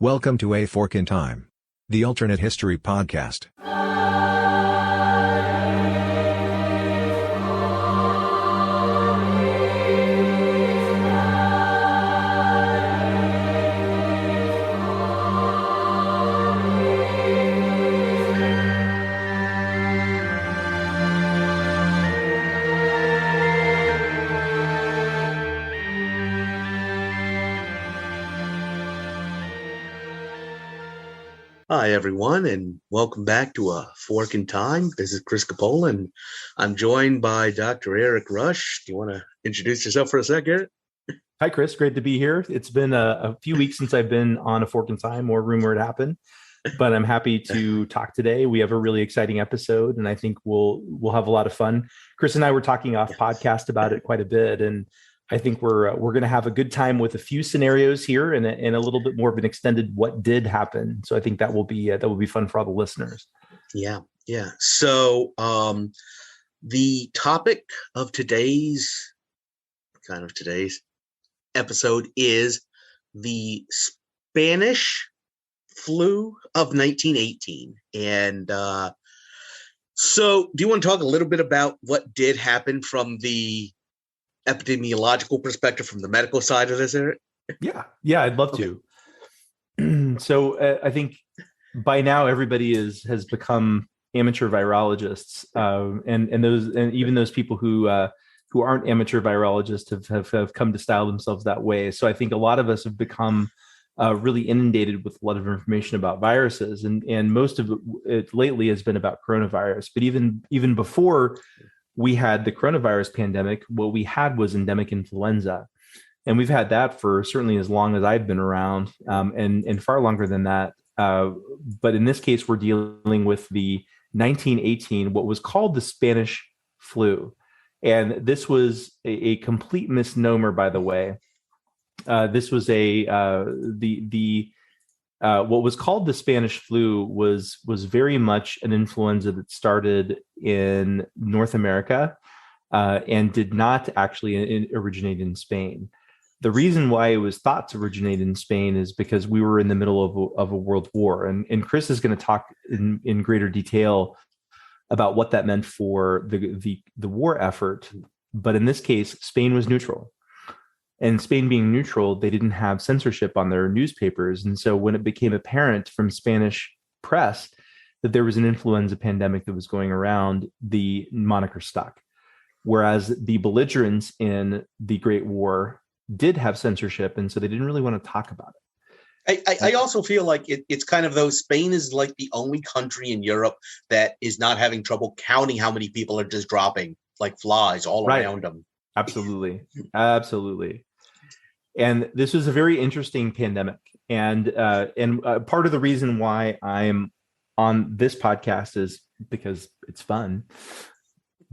Welcome to A Fork in Time, the alternate history podcast. Hi, everyone, and welcome back to A Fork in Time. This is Chris Coppola, and I'm joined by Dr. Eric Rush. Do you want to introduce yourself for a second? Hi, Chris. Great to be here. It's been a few weeks since I've been on A Fork in Time or Rumor It Happened, but I'm happy to talk today. We have a really exciting episode, and I think we'll have a lot of fun. Chris and I were talking off podcast about it quite a bit, and I think we're going to have a good time with a few scenarios here and a little bit more of an extended what did happen. So I think that will be fun for all the listeners. Yeah. So the topic of today's episode is the Spanish flu of 1918. And so do you want to talk a little bit about what did happen from the epidemiological perspective, from the medical side of this, Eric? Yeah, I'd love to. So I think by now everybody has become amateur virologists, and even those people who aren't amateur virologists have come to style themselves that way. So I think a lot of us have become really inundated with a lot of information about viruses, and most of it lately has been about coronavirus. But even before we had the coronavirus pandemic, what we had was endemic influenza. And we've had that for certainly as long as I've been around, and far longer than that. But in this case, we're dealing with the 1918, what was called the Spanish flu. And this was a complete misnomer, by the way. This was what was called the Spanish flu was very much an influenza that started in North America and did not actually originate in Spain. The reason why it was thought to originate in Spain is because we were in the middle of a world war. And Chris is going to talk in greater detail about what that meant for the war effort. But in this case, Spain was neutral. And Spain being neutral, they didn't have censorship on their newspapers. And so when it became apparent from Spanish press that there was an influenza pandemic that was going around, the moniker stuck. Whereas the belligerents in the Great War did have censorship, and so they didn't really want to talk about it. I also feel like it's kind of though Spain is like the only country in Europe that is not having trouble counting how many people are just dropping like flies all around them. Absolutely. And this was a very interesting pandemic. And part of the reason why I'm on this podcast is because it's fun.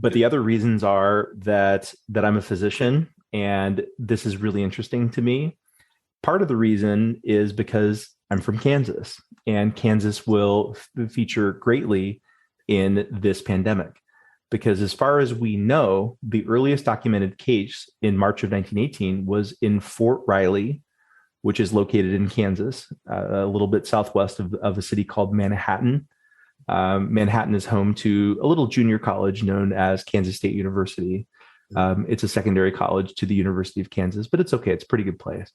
But the other reasons are that I'm a physician, and this is really interesting to me. Part of the reason is because I'm from Kansas, and Kansas will feature greatly in this pandemic. Because as far as we know, the earliest documented case in March of 1918 was in Fort Riley, which is located in Kansas, a little bit southwest of a city called Manhattan. Manhattan is home to a little junior college known as Kansas State University. It's a secondary college to the University of Kansas, but it's okay. It's a pretty good place.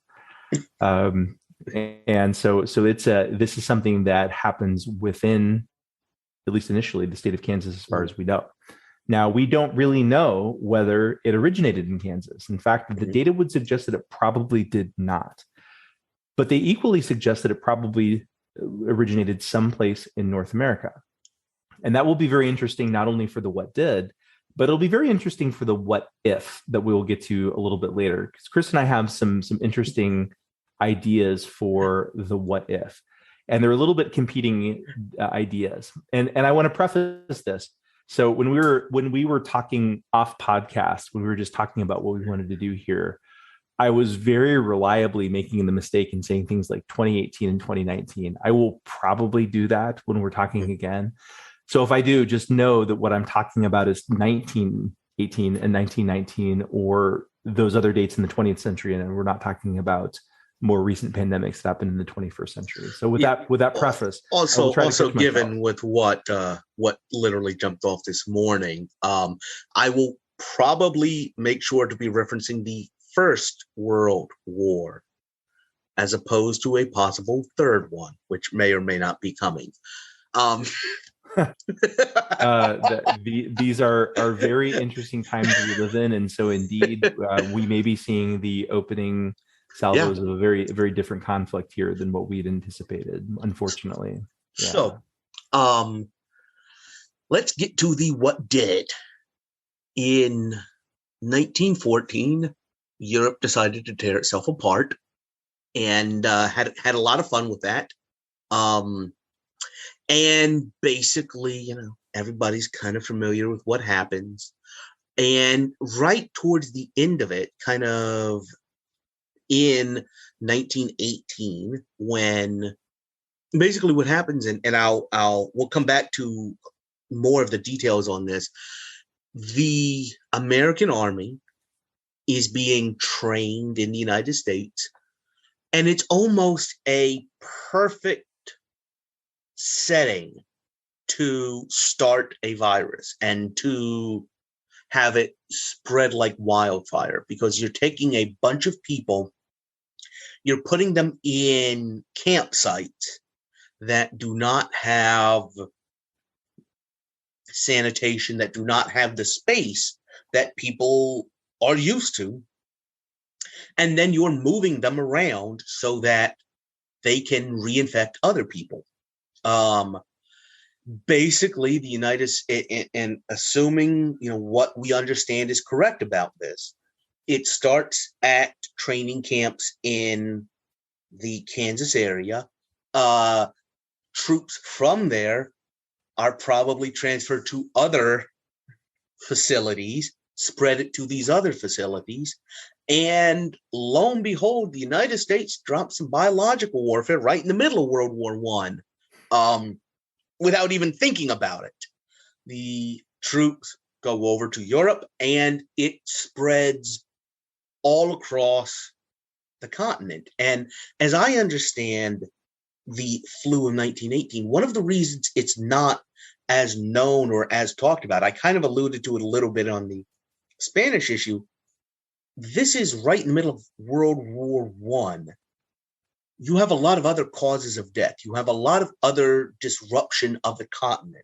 And so this is something that happens within, at least initially, the state of Kansas, as far as we know. Now, we don't really know whether it originated in Kansas. In fact, the data would suggest that it probably did not. But they equally suggest that it probably originated someplace in North America. And that will be very interesting, not only for the what did, but it'll be very interesting for the what if that we will get to a little bit later. Because Chris and I have some interesting ideas for the what if. And they're a little bit competing ideas. And I want to preface this. So when we were talking off podcast, when we were just talking about what we wanted to do here, I was very reliably making the mistake and saying things like 2018 and 2019. I will probably do that when we're talking again. So if I do, just know that what I'm talking about is 1918 and 1919, or those other dates in the 20th century, and we're not talking about more recent pandemics that happened in the 21st century. So with that preface, also given with what literally jumped off this morning, I will probably make sure to be referencing the First World War as opposed to a possible third one, which may or may not be coming. These are very interesting times we live in, and so indeed we may be seeing the opening salvos of a very, very different conflict here than what we'd anticipated, unfortunately. So let's get to the what did. In 1914, Europe decided to tear itself apart, and had a lot of fun with that. And basically, everybody's kind of familiar with what happens. And right towards the end of it, kind of in 1918, when basically what happens, and we'll come back to more of the details on this. The American Army is being trained in the United States, and it's almost a perfect setting to start a virus and to have it spread like wildfire, because you're taking a bunch of people, you're putting them in campsites that do not have sanitation, that do not have the space that people are used to, and then you're moving them around so that they can reinfect other people. Basically, the United States, and assuming what we understand is correct about this, it starts at training camps in the Kansas area. Troops from there are probably transferred to other facilities, spread it to these other facilities, and lo and behold, the United States dropped some biological warfare right in the middle of World War I, without even thinking about it. The troops go over to Europe, and it spreads all across the continent. And as I understand the flu of 1918, one of the reasons it's not as known or as talked about, I kind of alluded to it a little bit on the Spanish issue, this is right in the middle of World War I. You have a lot of other causes of death. You have a lot of other disruption of the continent.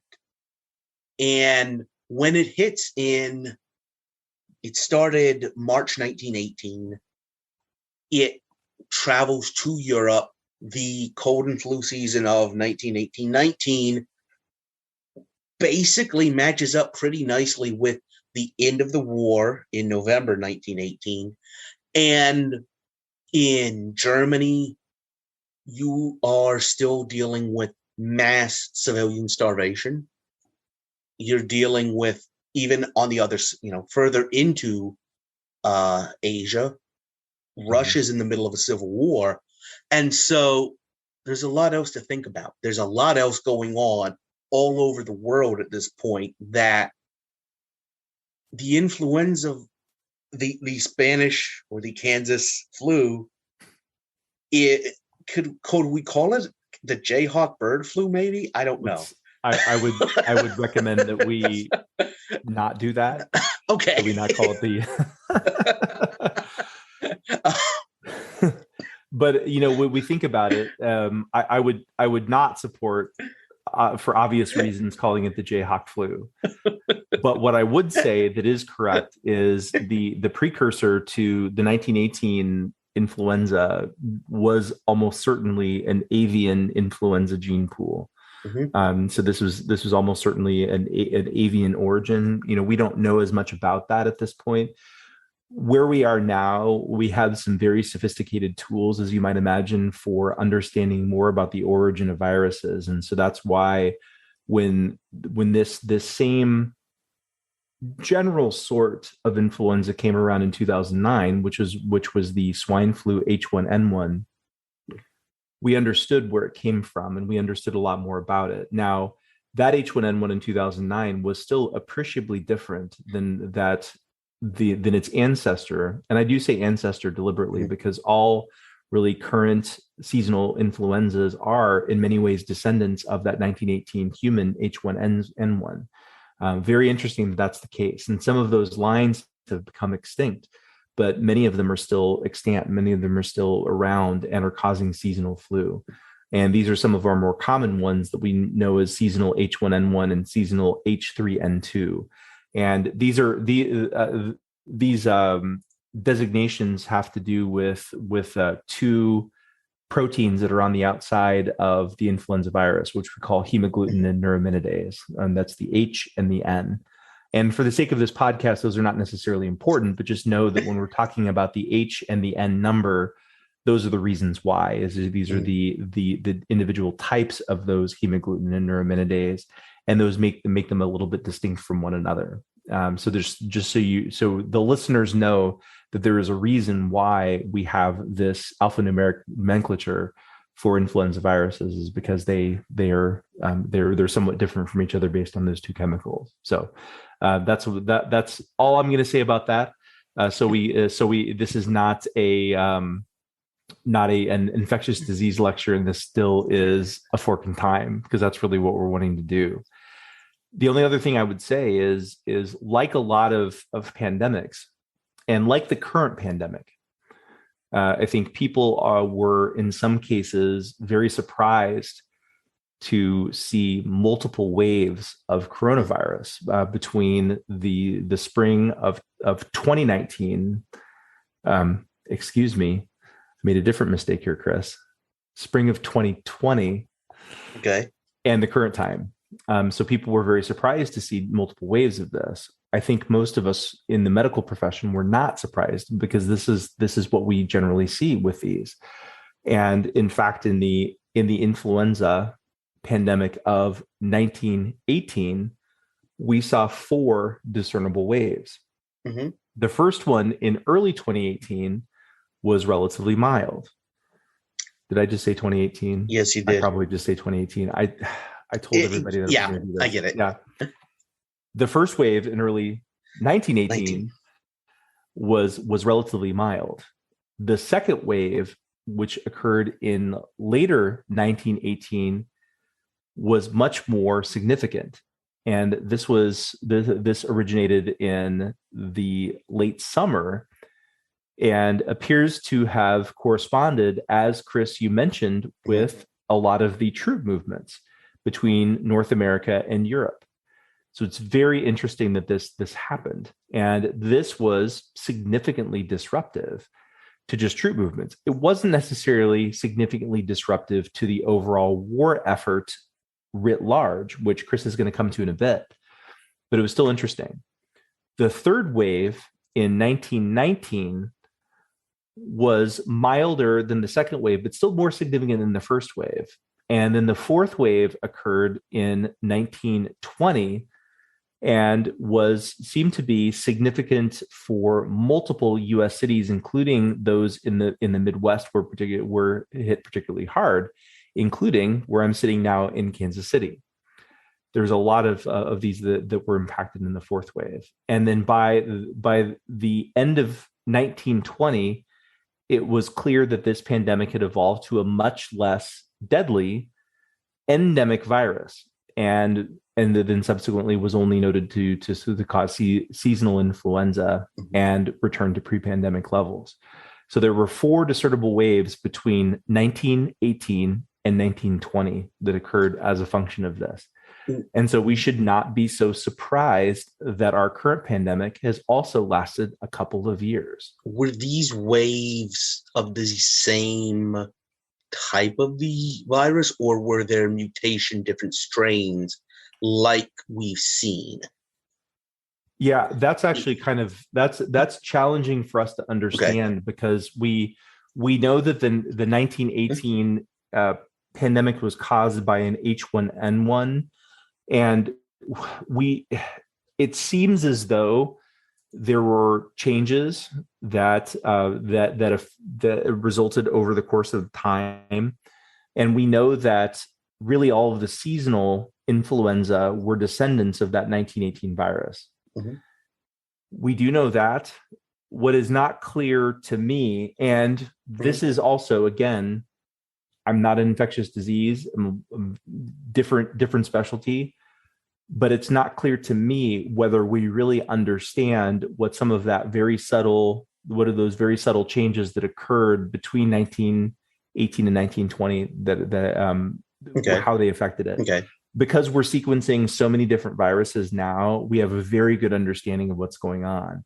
And when it hits it started March 1918. It travels to Europe. The cold and flu season of 1918-19 basically matches up pretty nicely with the end of the war in November 1918. And in Germany, you are still dealing with mass civilian starvation. You're dealing with, even on the other, further into Asia, Russia is in the middle of a civil war. And so there's a lot else to think about. There's a lot else going on all over the world at this point, that the influenza of the Spanish or the Kansas flu, could we call it the Jayhawk bird flu? Maybe, I don't know. I would recommend that we not do that. Okay, that we not call it the. But when we think about it, I would not support, for obvious reasons, calling it the Jayhawk flu. But what I would say that is correct is the precursor to the 1918 influenza was almost certainly an avian influenza gene pool. Mm-hmm. So this was almost certainly an avian origin. We don't know as much about that at this point. Where we are now, we have some very sophisticated tools, as you might imagine, for understanding more about the origin of viruses. And so that's why when this same general sort of influenza came around in 2009, which was the swine flu H1N1, we understood where it came from, and we understood a lot more about it. Now, that H1N1 in 2009 was still appreciably different than its ancestor. And I do say ancestor deliberately, because all really current seasonal influenzas are in many ways descendants of that 1918 human H1N1. Very interesting that that's the case. And some of those lines have become extinct, but many of them are still extant. Many of them are still around and are causing seasonal flu. And these are some of our more common ones that we know as seasonal H1N1 and seasonal H3N2. And these designations have to do with two proteins that are on the outside of the influenza virus, which we call hemagglutinin and neuraminidase. And that's the H and the N. And for the sake of this podcast, those are not necessarily important, but just know that when we're talking about the H and the N number, those are the reasons why. These are the individual types of those hemagglutinin and neuraminidase, and those make them a little bit distinct from one another. So there's so the listeners know that there is a reason why we have this alphanumeric nomenclature for influenza viruses, is because they're somewhat different from each other based on those two chemicals. So that's all I'm going to say about that. This is not an infectious disease lecture, and this still is a fork in time, because that's really what we're wanting to do. The only other thing I would say is like a lot of pandemics, and like the current pandemic, I think people were in some cases very surprised to see multiple waves of coronavirus between the spring of 2019. Excuse me, I made a different mistake here, Chris. Spring of 2020. Okay. And the current time. So people were very surprised to see multiple waves of this. I think most of us in the medical profession were not surprised, because this is what we generally see with these. And in fact, in the influenza pandemic of 1918, we saw 4 discernible waves. Mm-hmm. The first one in early 2018 was relatively mild. Did I just say 2018? Yes, you did. I probably just say 2018. I told everybody that. Yeah, I get it. Yeah. The first wave in early 1918 was relatively mild. The second wave, which occurred in later 1918, was much more significant. And this originated in the late summer and appears to have corresponded, as Chris, you mentioned, with a lot of the troop movements between North America and Europe. So it's very interesting that this happened. And this was significantly disruptive to just troop movements. It wasn't necessarily significantly disruptive to the overall war effort writ large, which Chris is going to come to in a bit, but it was still interesting. The third wave in 1919 was milder than the second wave, but still more significant than the first wave. And then the fourth wave occurred in 1920 and seemed to be significant for multiple U.S. cities, including those in the Midwest were hit particularly hard, including where I'm sitting now in Kansas City. There's a lot of these that were impacted in the fourth wave. And then by the end of 1920, it was clear that this pandemic had evolved to a much less deadly endemic virus, and then subsequently was only noted to cause seasonal influenza and return to pre-pandemic levels. So there were 4 discernible waves between 1918 and 1920 that occurred as a function of this. And so we should not be so surprised that our current pandemic has also lasted a couple of years. Were these waves of the same type of the virus, or were there mutation, different strains like we've seen? Yeah, that's actually that's challenging for us to understand, because we know that the 1918 pandemic was caused by an H1N1, and it seems as though there were changes that resulted over the course of time, and we know that really all of the seasonal influenza were descendants of that 1918 virus. Mm-hmm. We do know that What is not clear to me, and this is also, again, I'm not an infectious disease, I'm different specialty, but it's not clear to me whether we really understand what some of that what are those very subtle changes that occurred between 1918 and 1920 how they affected it. Okay. Because we're sequencing so many different viruses now, we have a very good understanding of what's going on.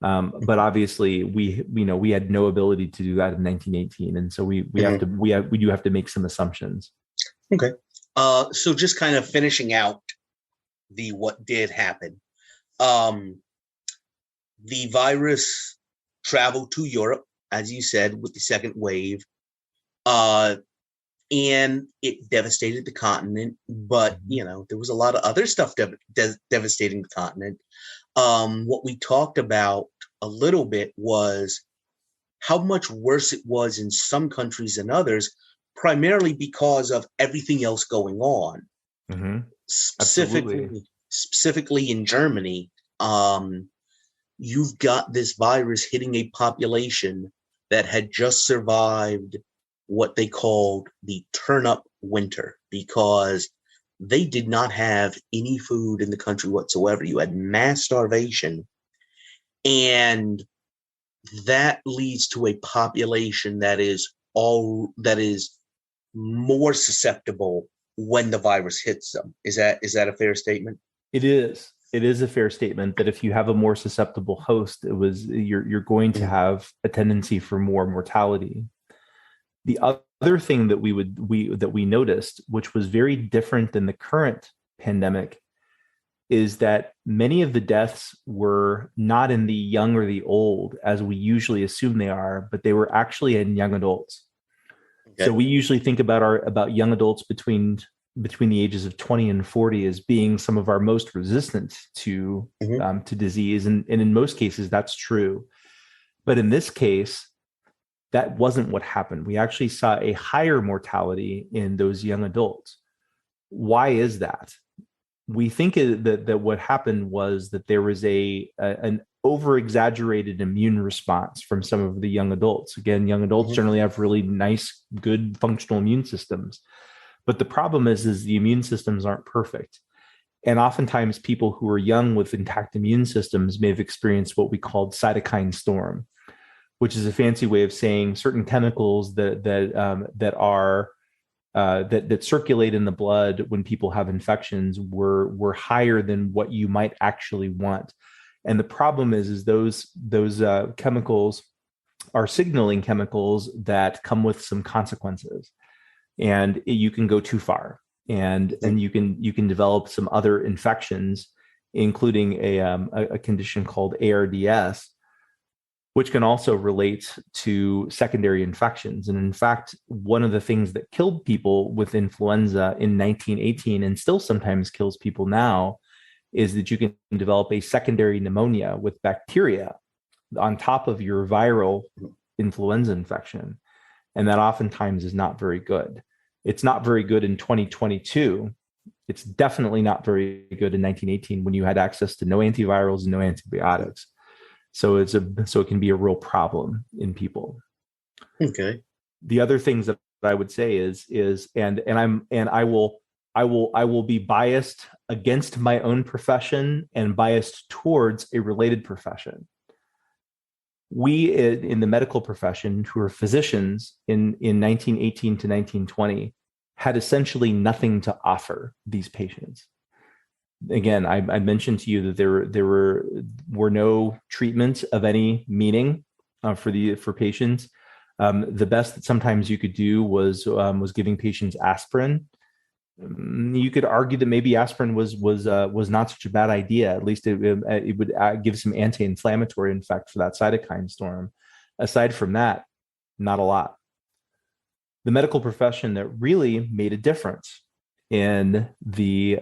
But obviously, we had no ability to do that in 1918, and so we do have to make some assumptions. Okay. So just kind of finishing out what did happen. The virus traveled to Europe, as you said, with the second wave, and it devastated the continent. But there was a lot of other stuff devastating the continent. What we talked about a little bit was how much worse it was in some countries than others, primarily because of everything else going on. Mm-hmm. Specifically in Germany, you've got this virus hitting a population that had just survived what they called the turn-up winter, because they did not have any food in the country whatsoever. You had mass starvation, and that leads to a population that is more susceptible when the virus hits them. Is that a fair statement? It is. It is a fair statement that if you have a more susceptible host, you're going to have a tendency for more mortality. The other thing that we noticed, which was very different than the current pandemic, is that many of the deaths were not in the young or the old, as we usually assume they are, but they were actually in young adults. Okay. So we usually think about young adults between the ages of 20 and 40 as being some of our most resistant to disease, and in most cases that's true. But in this case, that wasn't what happened. We actually saw a higher mortality in those young adults. Why is that? We think that what happened was that there was an over-exaggerated immune response from some of the young adults. Again, young adults generally have really nice, good, functional immune systems. But the problem is the immune systems aren't perfect. And oftentimes people who are young with intact immune systems may have experienced what we called cytokine storm, which is a fancy way of saying certain chemicals that circulate in the blood when people have infections were higher than what you might actually want. And the problem is those chemicals are signaling chemicals that come with some consequences, and you can go too far, and you can develop some other infections, including a condition called ARDS, which can also relate to secondary infections. And in fact, one of the things that killed people with influenza in 1918 and still sometimes kills people now is that you can develop a secondary pneumonia with bacteria on top of your viral influenza infection. And that oftentimes is not very good. It's not very good in 2022. It's definitely not very good in 1918 when you had access to no antivirals and no antibiotics. So it can be a real problem in people. Okay. The other things that I would say is I will be biased against my own profession and biased towards a related profession. We in the medical profession, who are physicians in 1918 to 1920, had essentially nothing to offer these patients. Again, I mentioned to you that there were no treatments of any meaning for patients. The best that sometimes you could do was giving patients aspirin. You could argue that maybe aspirin was not such a bad idea. At least it would give some anti-inflammatory effect for that cytokine storm. Aside from that, not a lot. The medical profession that really made a difference in this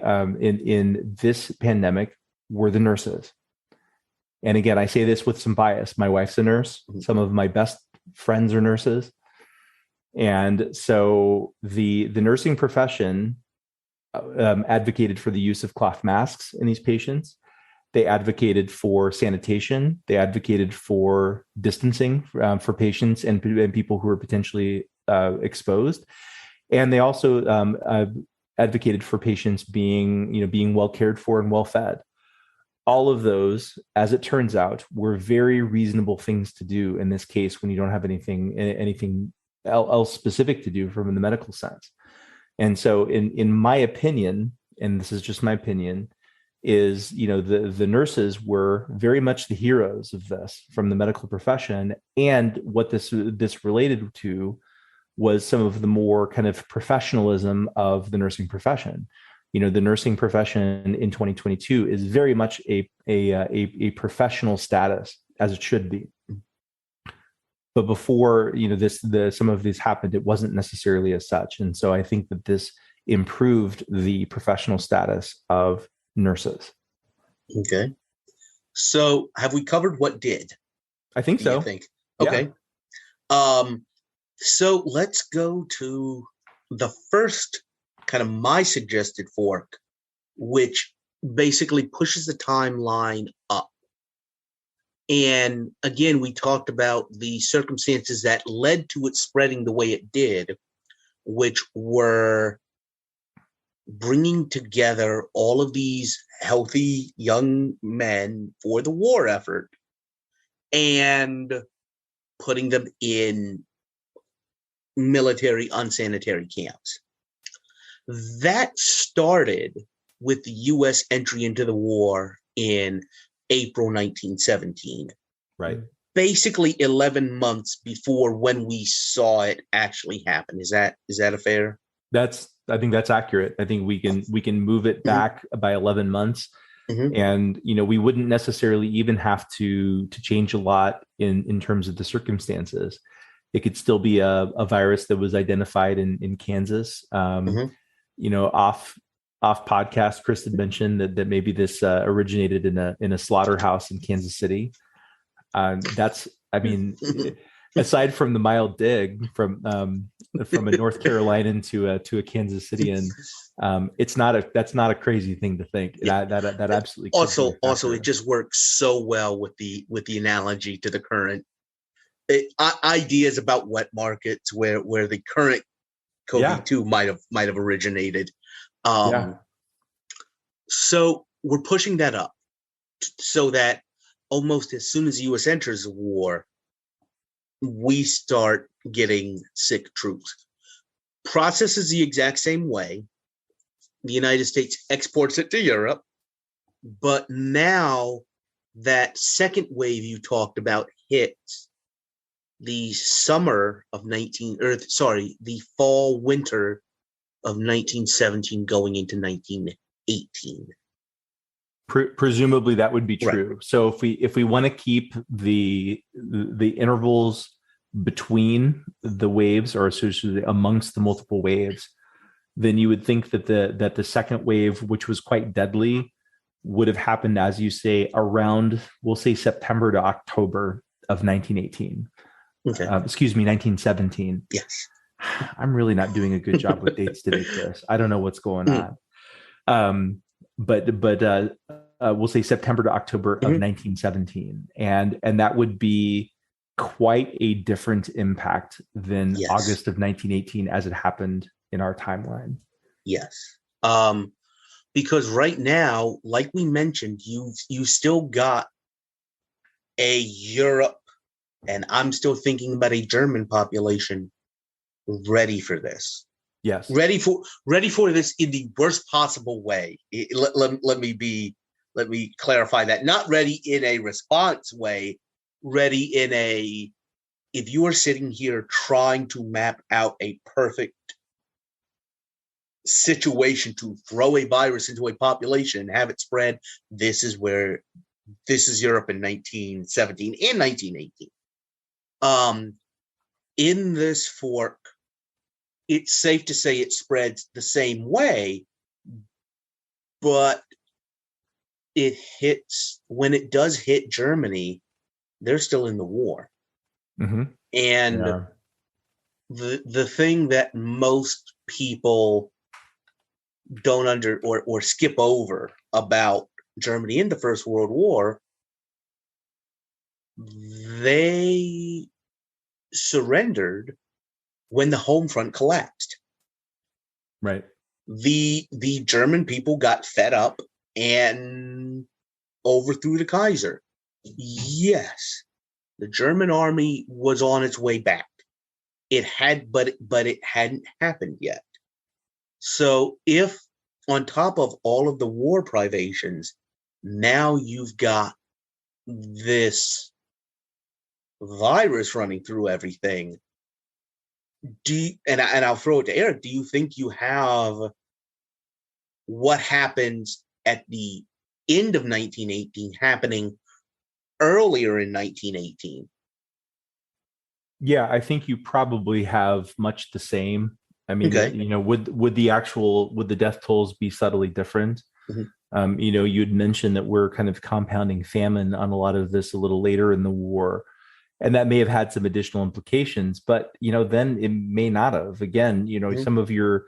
pandemic were the nurses. And again, I say this with some bias. My wife's a nurse. Some of my best friends are nurses. And so the nursing profession advocated for the use of cloth masks in these patients. They advocated for sanitation. They advocated for distancing for patients and people who are potentially exposed. And they also advocated for patients being well cared for and well fed. All of those, as it turns out, were very reasonable things to do in this case when you don't have anything else specific to do from the medical sense. And so in my opinion, and this is just my opinion, is the nurses were very much the heroes of this from the medical profession. And what this related to was some of the more kind of professionalism of the nursing profession. The nursing profession in 2022 is very much a professional status, as it should be. But before some of this happened, it wasn't necessarily as such. And so I think that this improved the professional status of nurses. Okay. So have we covered what did? I think so. You think? Okay. Yeah. So let's go to the first kind of my suggested fork, which basically pushes the timeline up. And again, we talked about the circumstances that led to it spreading the way it did, which were bringing together all of these healthy young men for the war effort and putting them in military unsanitary camps. That started with the U.S. entry into the war in April 1917. Right. Basically 11 months before when we saw it actually happen. Is that a fair? I think that's accurate. I think we can move it back by 11 months. Mm-hmm. And we wouldn't necessarily even have to change a lot in terms of the circumstances. It could still be a virus that was identified in Kansas. Off podcast, Chris had mentioned that maybe this originated in a slaughterhouse in Kansas City. Aside from the mild dig from a North Carolinian to a Kansas Cityan, that's not a crazy thing to think. Yeah. That absolutely. Also, it just works so well with the analogy to the current ideas about wet markets where the current COVID-2 might have originated. So we're pushing that up so that almost as soon as the U.S. enters the war, we start getting sick troops. Process is the exact same way. The United States exports it to Europe, but now that second wave you talked about hits the fall winter of 1917 going into 1918. Presumably that would be true. Right. So if we want to keep the intervals between the waves, or essentially amongst the multiple waves, then you would think that the second wave, which was quite deadly, would have happened, as you say, around, we'll say, September to October of 1918. Okay. 1917. Yes. I'm really not doing a good job with dates today, Chris. I don't know what's going on. But we'll say September to October of 1917, and that would be quite a different impact than August of 1918 as it happened in our timeline. Yes. Because right now, like we mentioned, you still got a Europe, and I'm still thinking about a German population ready for this. Yes. Ready for this in the worst possible way. Let me clarify that. Not ready in a response way, ready in a, if you are sitting here trying to map out a perfect situation to throw a virus into a population and have it spread, this is Europe in 1917 and 1918. In this fork, it's safe to say it spreads the same way, but when it does hit Germany, they're still in the war. Mm-hmm. And the thing that most people don't or skip over about Germany in the First World War, they surrendered when the home front collapsed. Right. The German people got fed up and overthrew the Kaiser. Yes, the German army was on its way back. It had, but it hadn't happened yet. So if on top of all of the war privations, now you've got this virus running through everything. And I'll throw it to Eric. Do you think you have what happens at the end of 1918 happening earlier in 1918? Yeah, I think you probably have much the same. I mean, Okay. would the death tolls be subtly different? Mm-hmm. You'd mentioned that we're kind of compounding famine on a lot of this a little later in the war, and that may have had some additional implications. But then it may not have. Again, Mm-hmm. some of your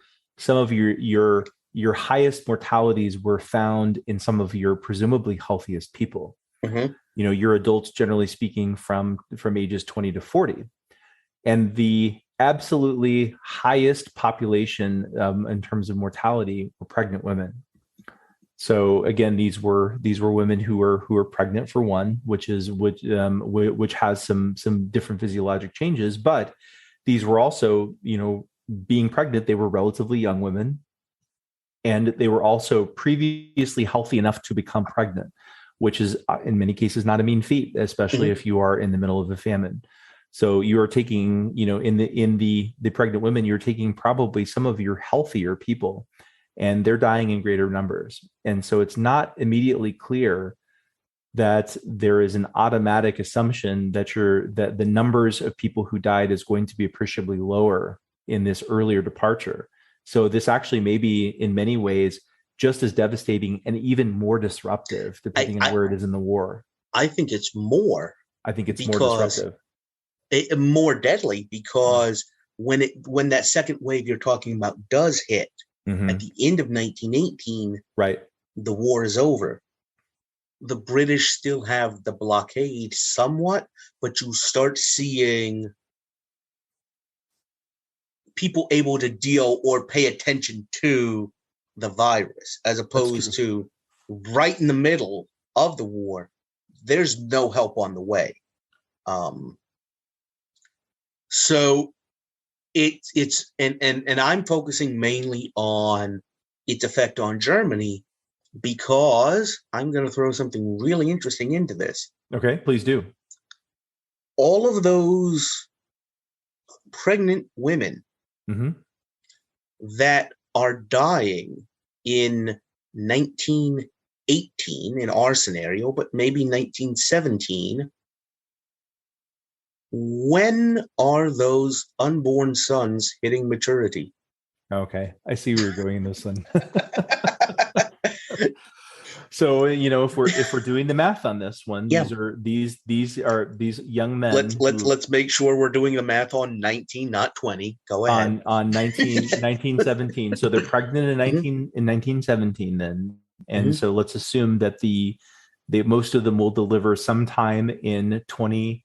highest mortalities were found in some of your presumably healthiest people. Mm-hmm. Your adults, generally speaking, from ages 20 to 40. And the absolutely highest population in terms of mortality were pregnant women. So again, these were women who were pregnant, for one, which has some different physiologic changes. But these were also, being pregnant, they were relatively young women, and they were also previously healthy enough to become pregnant, which is in many cases not a mean feat, especially if you are in the middle of a famine. So you are taking, in the pregnant women, you're taking probably some of your healthier people, and they're dying in greater numbers. And so it's not immediately clear that there is an automatic assumption that the numbers of people who died is going to be appreciably lower in this earlier departure. So this actually may be in many ways just as devastating and even more disruptive, depending on where it is in the war. I think it's more. I think it's more disruptive. More deadly, because when that second wave you're talking about does hit at the end of 1918, right, the war is over. The British still have the blockade somewhat, but you start seeing people able to deal or pay attention to the virus, as opposed to right in the middle of the war, there's no help on the way. So it's and I'm focusing mainly on its effect on Germany, because I'm going to throw something really interesting into this. Okay, please do. All of those pregnant women that are dying in 1918 in our scenario, but maybe 1917, when are those unborn sons hitting maturity? Okay, I see where you're going in this one. So if we're doing the math on this one, these are these young men. Let's make sure we're doing the math on 19, not 20. Go ahead. On 1917. So they're pregnant in 1917 then, and so let's assume that the most of them will deliver sometime in 20.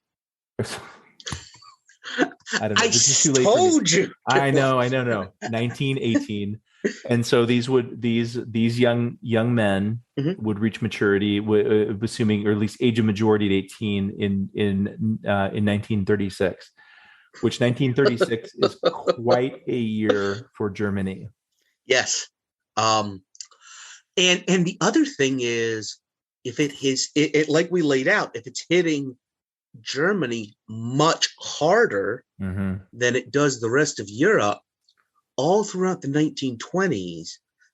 I don't know. This is too late told you. I know. 1918. And so these young men would reach maturity, assuming, or at least age of majority at 18 in 1936, which 1936 is quite a year for Germany. Yes. And the other thing is, if it like we laid out, if it's hitting Germany much harder than it does the rest of Europe, all throughout the 1920s,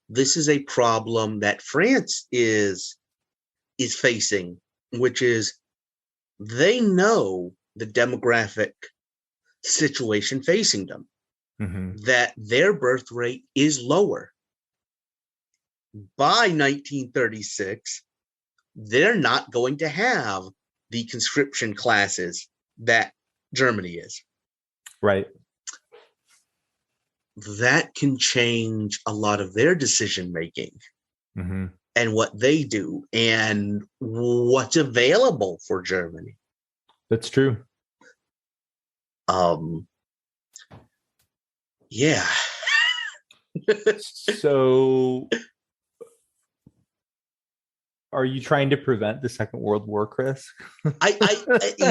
this is a problem that France is facing, which is they know the demographic situation facing them, that their birth rate is lower. By 1936, they're not going to have the conscription classes that Germany is. Right. That can change a lot of their decision making. and what they do and what's available for Germany. That's true. Yeah. So are you trying to prevent the Second World War, Chris? I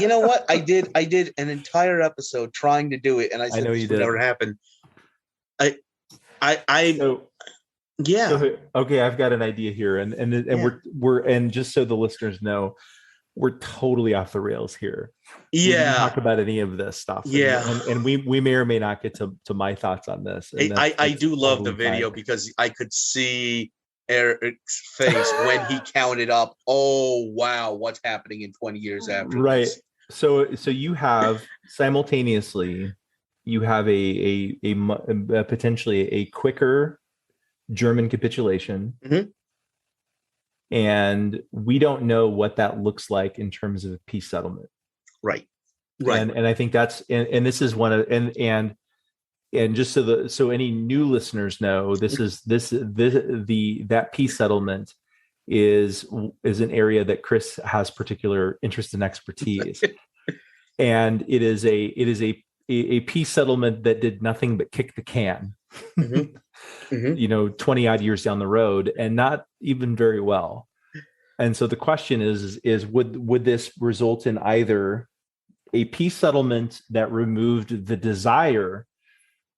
you know what? I did an entire episode trying to do it, and I said I know this you would did. never happen. Yeah. So, okay, I've got an idea here, and Yeah. we're and just so the listeners know, we're totally off the rails here. We didn't talk about any of this stuff. And we may or may not get to my thoughts on this. And I do love the totally video fine. because I could see Eric's face when he counted up. Oh wow, what's happening in 20 years after Right. this? So you have simultaneously, you have a potentially a quicker German capitulation. Mhm. And we don't know what that looks like in terms of a peace settlement. Right. And I think that's and this is one of and just so any new listeners know, that peace settlement is an area that Chris has particular interest and expertise. And it is a peace settlement that did nothing but kick the can. Mm-hmm. Mm-hmm. 20 odd years down the road, and not even very well. And so the question is would this result in either a peace settlement that removed the desire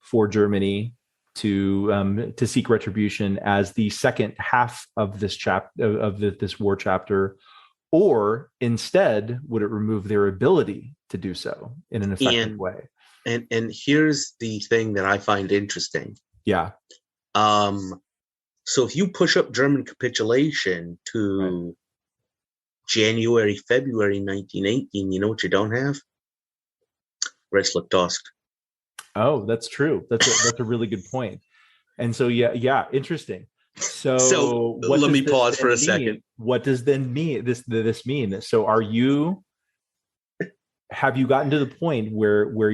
for Germany to seek retribution as the second half of this this war chapter, or instead would it remove their ability to do so in an effective way? And here's the thing that I find interesting. Yeah. So if you push up German capitulation to January, February 1918, you know what you don't have? Restluft-Tosk. Oh, that's true. That's a really good point. And so yeah, interesting. So let me pause for a second. What does then mean this mean? So have you gotten to the point where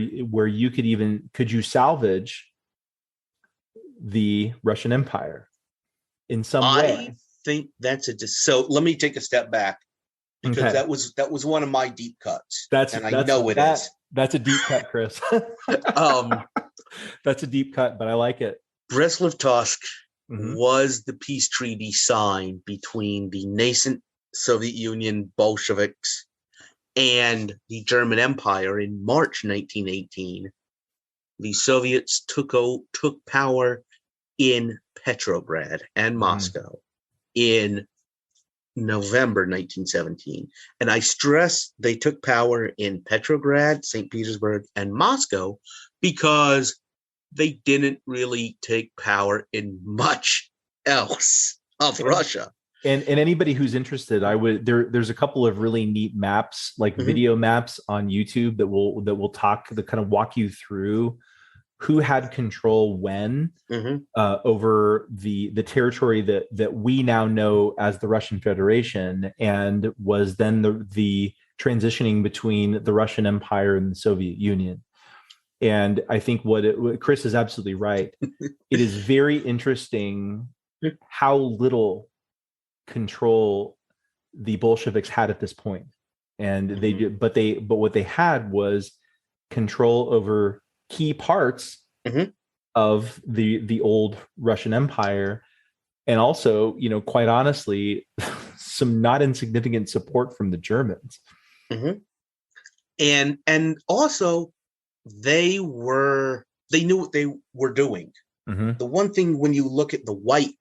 you could you salvage the Russian Empire in some way? I think so let me take a step back, because that was one of my deep cuts. I know it is. That's a deep cut, Chris. That's a deep cut, but I like it. Brest-Litovsk was the peace treaty signed between the nascent Soviet Union Bolsheviks and the German Empire in March 1918. The Soviets took power in Petrograd and Moscow in November 1917. And I stress they took power in Petrograd, St. Petersburg, and Moscow because they didn't really take power in much else of Russia. And anybody who's interested, there's a couple of really neat maps, like video maps on YouTube that will kind of walk you through who had control when over the territory that we now know as the Russian Federation, and was then the transitioning between the Russian Empire and the Soviet Union. And I think what Chris is absolutely right. It is very interesting how little control the Bolsheviks had at this point. And but what they had was control over key parts of the old Russian Empire, and also, quite honestly, some not insignificant support from the Germans. And also, they knew what they were doing. The one thing, when you look at the white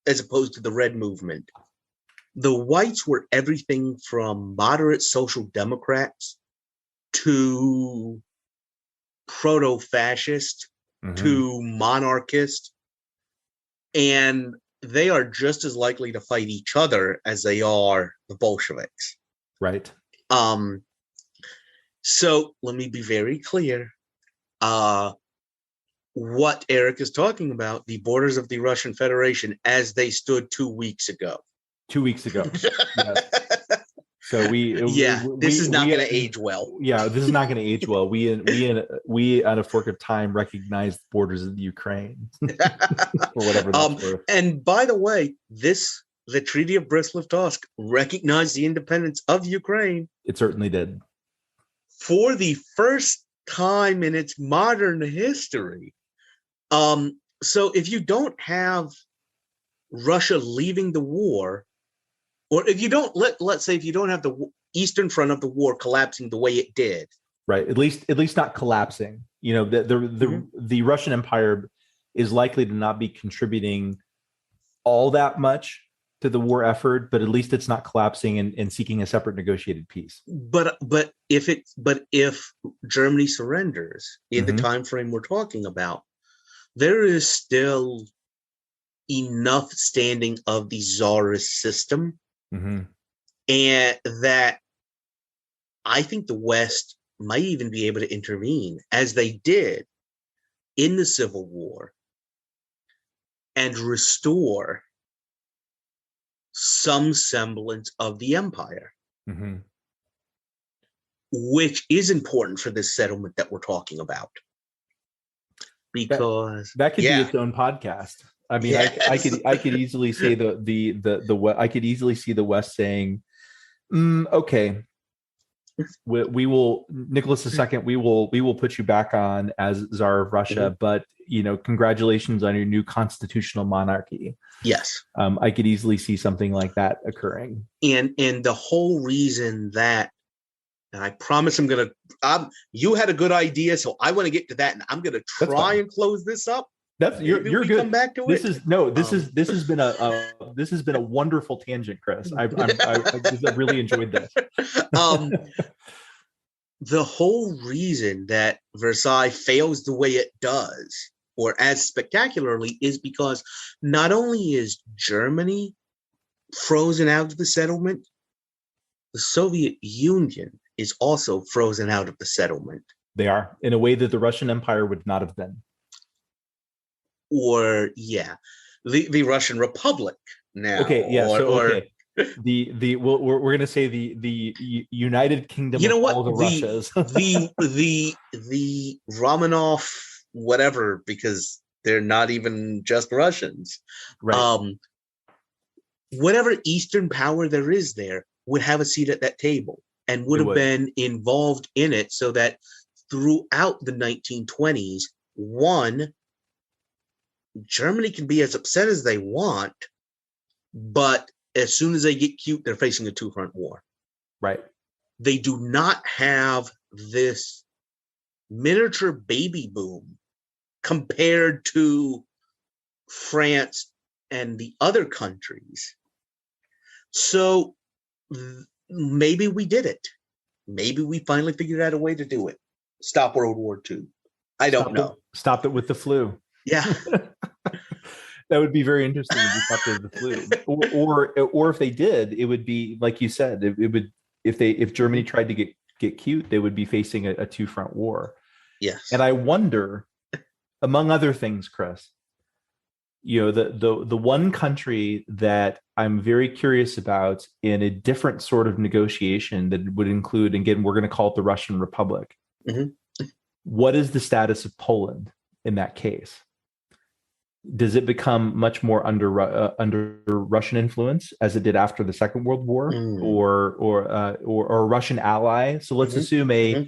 as opposed to the red movement, the whites were everything from moderate social democrats to proto-fascist to monarchist, and they are just as likely to fight each other as they are the Bolsheviks. Right. So let me be very clear. What Eric is talking about, the borders of the Russian Federation as they stood 2 weeks ago. 2 weeks ago. Yes. So this is not going to age well. Yeah, this is not going to age well. We on a fork of time recognize the borders of the Ukraine, or whatever. And by the way, this the Treaty of Brest-Litovsk recognized the independence of Ukraine. It certainly did. For the first time in its modern history. So if you don't have Russia leaving the war, or if you don't let's say if you don't have the Eastern Front of the war collapsing the way it did, right? At least not collapsing. You know, the Russian Empire is likely to not be contributing all that much to the war effort, but at least it's not collapsing and seeking a separate negotiated peace. But if Germany surrenders in the time frame we're talking about, there is still enough standing of the czarist system, and that I think the West might even be able to intervene, as they did in the Civil War, and restore some semblance of the empire, which is important for this settlement that we're talking about. Because that could be its own podcast. I mean, yes. I could easily say I could easily see the West saying, okay, we will, Nicholas II, we will put you back on as Tsar of Russia, but congratulations on your new constitutional monarchy. Yes. I could easily see something like that occurring. And the whole reason that, and I promise I'm going to, you had a good idea, so I want to get to that, and I'm going to try and close this up. You're good. Come back to this has been a wonderful tangent, Chris. I really enjoyed this. The whole reason that Versailles fails the way it does, or as spectacularly, is because not only is Germany frozen out of the settlement, the Soviet Union is also frozen out of the settlement. They are, in a way that the Russian Empire would not have been. Or the Russian Republic now. Okay, yeah. We're going to say the United Kingdom. You know what? All the Russias. the Romanov whatever, because they're not even just Russians. Right. Whatever Eastern power there is there would have a seat at that table and would have been involved in it, so that throughout the 1920s, Germany can be as upset as they want, but as soon as they get cute, they're facing a two-front war. Right. They do not have this miniature baby boom compared to France and the other countries. So maybe we did it. Maybe we finally figured out a way to do it. Stop World War II. I don't know. Stop it with the flu. Yeah. That would be very interesting if we stopped it with the flu. Or if they did, it would be, like you said, it would, if Germany tried to get cute, they would be facing a two-front war. Yes. And I wonder, among other things, Chris, the one country that I'm very curious about in a different sort of negotiation that would include, again, we're going to call it the Russian Republic. What is the status of Poland in that case? Does it become much more under Russian influence as it did after the Second World War, or a Russian ally? So let's assume a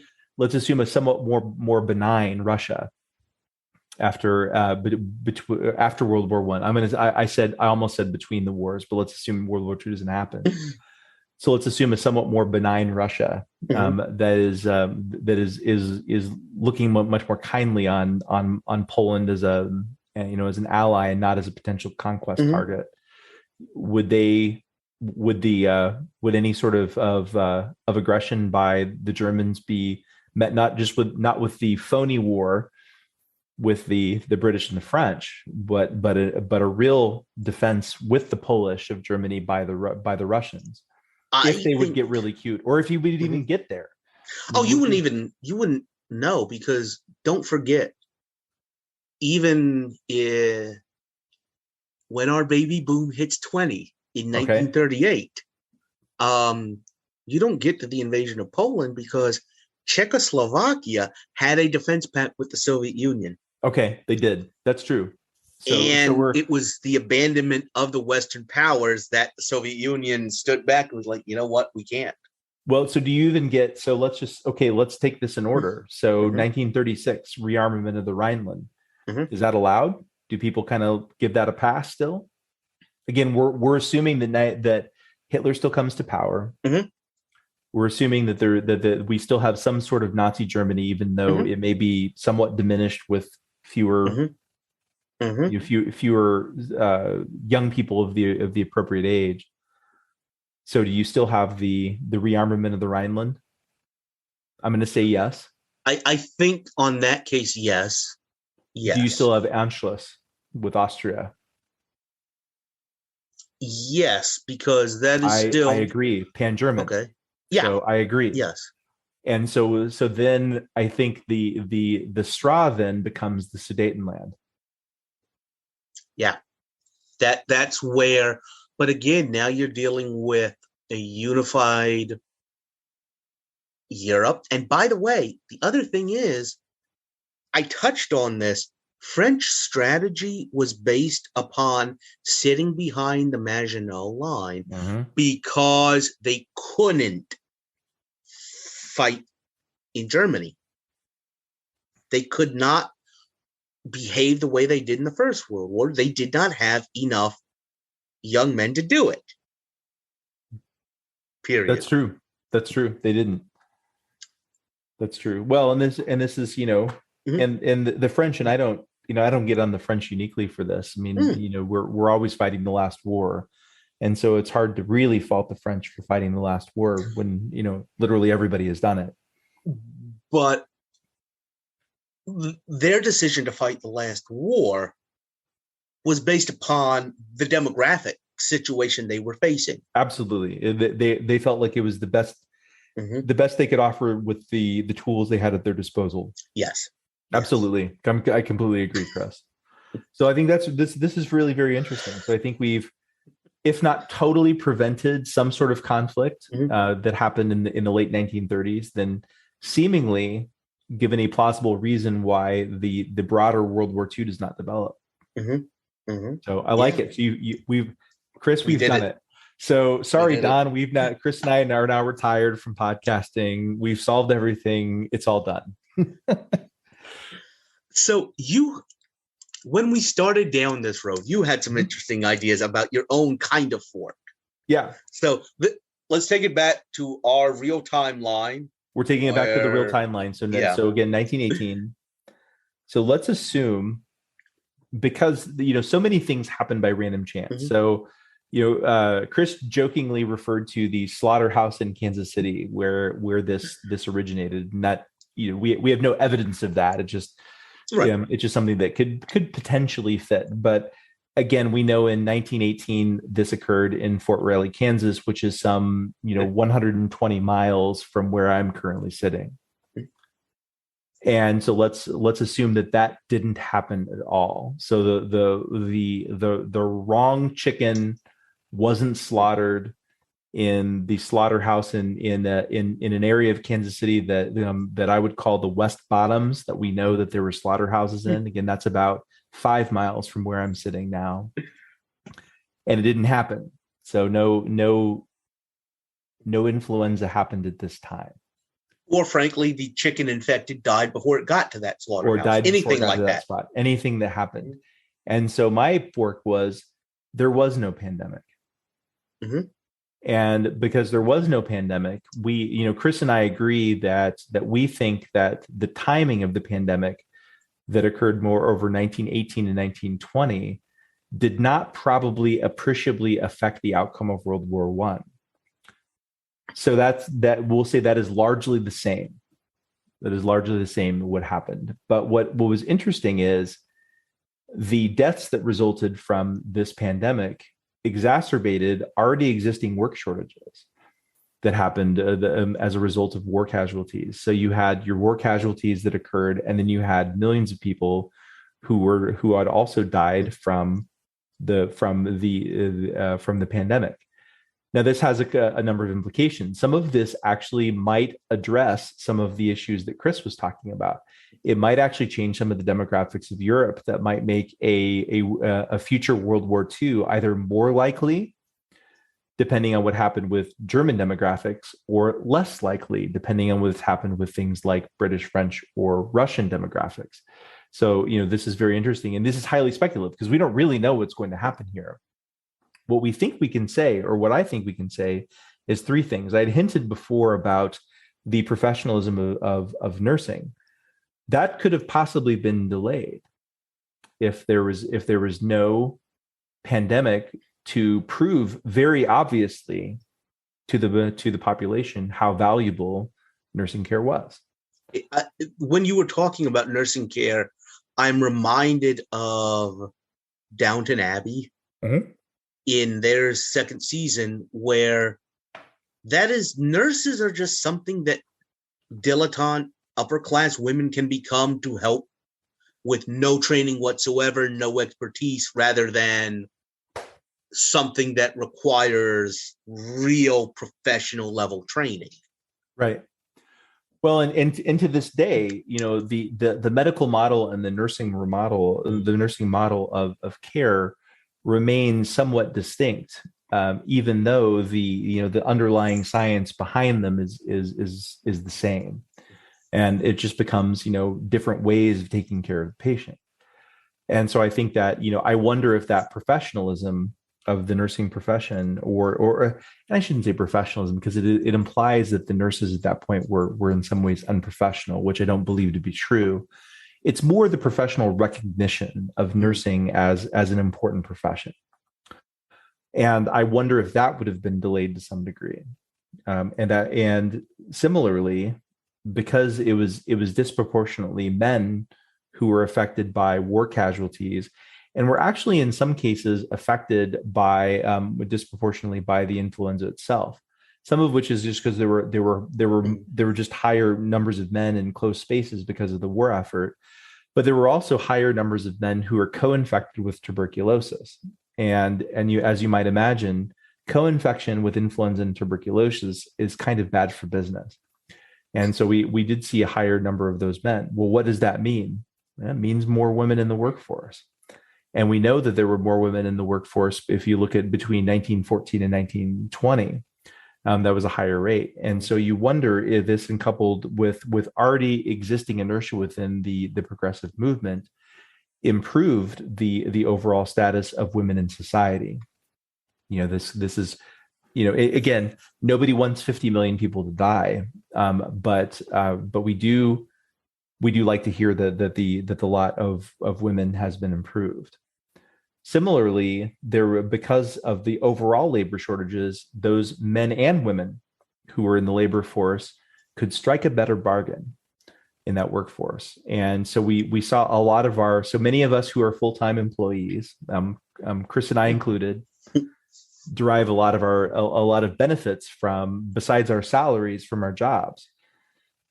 somewhat more benign Russia after World War I. I almost said between the wars, but let's assume World War II doesn't happen. So let's assume a somewhat more benign Russia that is looking much more kindly on Poland as an ally and not as a potential conquest target. Would any sort of aggression by the Germans be met not with the phony war with the British and the French, but a real defense with the Polish of Germany by the Russians, if they would get really cute, or if you would even get there? Oh, you wouldn't know, because don't forget, even when our baby boom hits 20 in 1938, you don't get to the invasion of Poland because Czechoslovakia had a defense pact with the Soviet Union. Okay, they did. That's true. It was the abandonment of the Western powers that the Soviet Union stood back and was like, you know what, we can't. Well, so do you even get, so let's take this in order. So 1936, rearmament of the Rhineland. Is that allowed? Do people kind of give that a pass still? Again, we're assuming that Hitler still comes to power. We're assuming that we still have some sort of Nazi Germany, even though it may be somewhat diminished with fewer fewer young people of the appropriate age. So do you still have the rearmament of the Rhineland? I'm going to say yes. I think on that case, yes. Yes. Do you still have Anschluss with Austria? Yes, because that is still. I agree. Pan-German. Okay. Yeah. So I agree. Yes. And so then I think the straw then becomes the Sudetenland. Yeah. That's where, but again, now you're dealing with a unified Europe. And by the way, the other thing is, I touched on this. French strategy was based upon sitting behind the Maginot Line because they couldn't fight in Germany. They could not behave the way they did in the First World War. They did not have enough young men to do it. Period. That's true. They didn't. That's true. Well, and this is, and the French, and I don't get on the French uniquely for this. I mean, we're always fighting the last war. And so it's hard to really fault the French for fighting the last war when, literally everybody has done it. But their decision to fight the last war was based upon the demographic situation they were facing. Absolutely. They felt like it was the best they could offer with the tools they had at their disposal. Yes. Absolutely. I completely agree, Chris. So I think this is really very interesting. So I think we've, if not totally prevented some sort of conflict that happened in the late 1930s, then seemingly given a plausible reason why the broader World War II does not develop. So I like it. So we've done it. So sorry, Don, we've not, Chris and I are now retired from podcasting. We've solved everything. It's all done. So when we started down this road, you had some interesting ideas about your own kind of fork. Yeah. So let's take it back to our real timeline. We're taking it back to the real timeline. So again, 1918. So let's assume, because so many things happen by random chance. So Chris jokingly referred to the slaughterhouse in Kansas City where this originated, and that we have no evidence of that. It just it's just something that could potentially fit. But again, we know in 1918 this occurred in Fort Riley, Kansas, which is some 120 miles from where I'm currently sitting. And so let's assume that didn't happen at all. So the wrong chicken wasn't slaughtered in the slaughterhouse in an area of Kansas City that I would call the West Bottoms, that we know that there were slaughterhouses in. Again, that's about 5 miles from where I'm sitting now, and it didn't happen. So no influenza happened at this time. Or frankly, the chicken infected died before it got to that slaughterhouse. Or died anything like that. Spot. Anything that happened. And so my fork was, there was no pandemic. And because there was no pandemic, we, Chris and I agree that we think that the timing of the pandemic that occurred more over 1918 and 1920 did not probably appreciably affect the outcome of World War I. So we'll say that is largely the same. That is largely the same what happened. But what was interesting is the deaths that resulted from this pandemic exacerbated already existing work shortages that happened as a result of war casualties. So you had your war casualties that occurred, and then you had millions of people who had also died from the pandemic. Now, this has a number of implications. Some of this actually might address some of the issues that Chris was talking about. It might actually change some of the demographics of Europe that might make a future World War II either more likely, depending on what happened with German demographics, or less likely, depending on what's happened with things like British, French, or Russian demographics. So, this is very interesting. And this is highly speculative because we don't really know what's going to happen here. What we think we can say, or what I think we can say, is three things. I had hinted before about the professionalism of nursing. That could have possibly been delayed if there was no pandemic to prove very obviously to the population how valuable nursing care was. When you were talking about nursing care, I'm reminded of Downton Abbey. Mm-hmm. In their second season, where that is, nurses are just something that dilettante upper class women can become to help with no training whatsoever, no expertise, rather than something that requires real professional level training. Right. Well, and to this day, the medical model and the nursing model of care remain somewhat distinct, even though the underlying science behind them is the same, and it just becomes different ways of taking care of the patient. And so I think that I wonder if that professionalism of the nursing profession, or I shouldn't say professionalism, because it implies that the nurses at that point were in some ways unprofessional, which I don't believe to be true. It's more the professional recognition of nursing as an important profession. And I wonder if that would have been delayed to some degree. And similarly, because it was disproportionately men who were affected by war casualties, and were actually in some cases affected by disproportionately by the influenza itself. Some of which is just because there were just higher numbers of men in close spaces because of the war effort. But there were also higher numbers of men who were co-infected with tuberculosis. And as you might imagine, co-infection with influenza and tuberculosis is kind of bad for business. And so we did see a higher number of those men. Well, what does that mean? That means more women in the workforce. And we know that there were more women in the workforce if you look at between 1914 and 1920. That was a higher rate. And so you wonder if this, and coupled with already existing inertia within the progressive movement, improved the overall status of women in society. This is, again, nobody wants 50 million people to die, but we do like to hear that the lot of women has been improved. Similarly, because of the overall labor shortages, those men and women who were in the labor force could strike a better bargain in that workforce. And so we saw a lot of so many of us who are full-time employees, Chris and I included, derive a lot of benefits from, besides our salaries, from our jobs.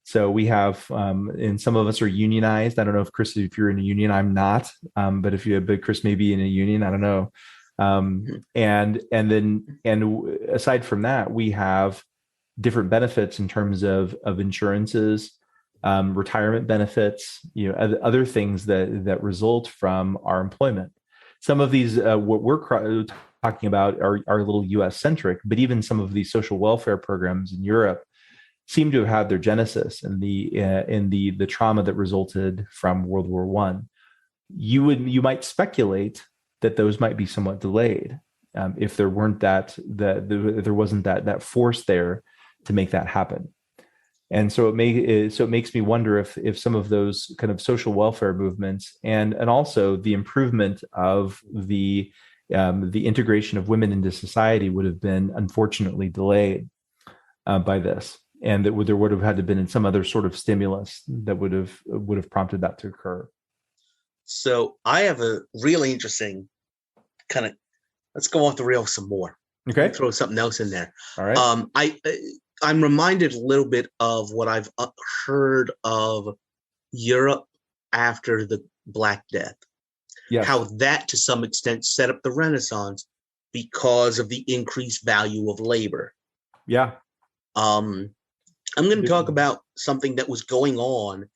So we have, and some of us are unionized. I don't know if Chris, if you're in a union, I'm not. But Chris may be in a union. I don't know. And aside from that, we have different benefits in terms of insurances, retirement benefits, other things that result from our employment. Some of these, what we're talking about, are little U.S. centric, but even some of these social welfare programs in Europe seem to have had their genesis in the trauma that resulted from World War I. You might speculate that those might be somewhat delayed if there weren't there wasn't that force there to make that happen. And so it makes me wonder if some of those kind of social welfare movements and also the improvement of the integration of women into society would have been unfortunately delayed by this. And that there would have had to have been some other sort of stimulus that would have prompted that to occur. So I have a really interesting kind of, let's go off the rails some more. Okay. Throw something else in there. All right. I'm reminded a little bit of what I've heard of Europe after the Black Death. Yes. How that to some extent set up the Renaissance because of the increased value of labor. Yeah. I'm going to talk about something that was going on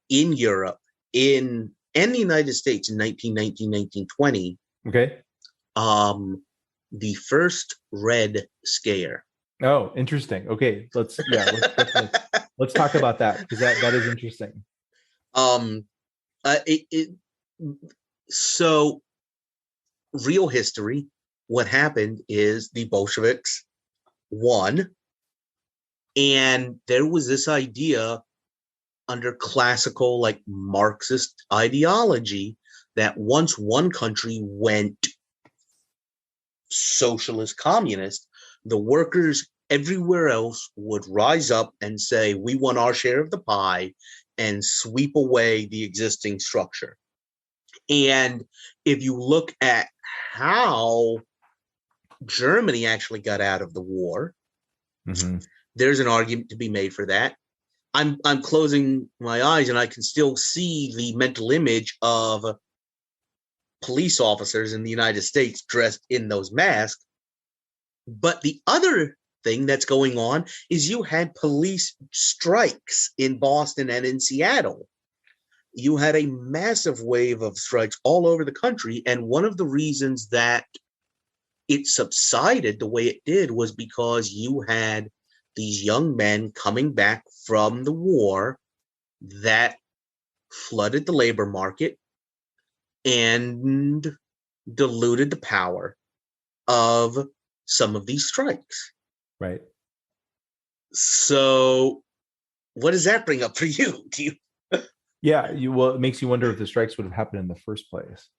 in Europe and the United States in 1919, 1920. Okay. The first Red Scare. Oh, interesting. Okay, let's talk about that, because that is interesting. So real history, what happened is the Bolsheviks won, and there was this idea under classical, like, Marxist ideology that once one country went socialist, communist, the workers everywhere else would rise up and say, we want our share of the pie, and sweep away the existing structure. And if you look at how Germany actually got out of the war, there's an argument to be made for that. I'm closing my eyes and I can still see the mental image of police officers in the United States dressed in those masks. But the other thing that's going on is you had police strikes in Boston and in Seattle. You had a massive wave of strikes all over the country. And one of the reasons that it subsided the way it did was because you had these young men coming back from the war that flooded the labor market and diluted the power of some of these strikes. Right. So what does that bring up for you? Yeah, well, it makes you wonder if the strikes would have happened in the first place.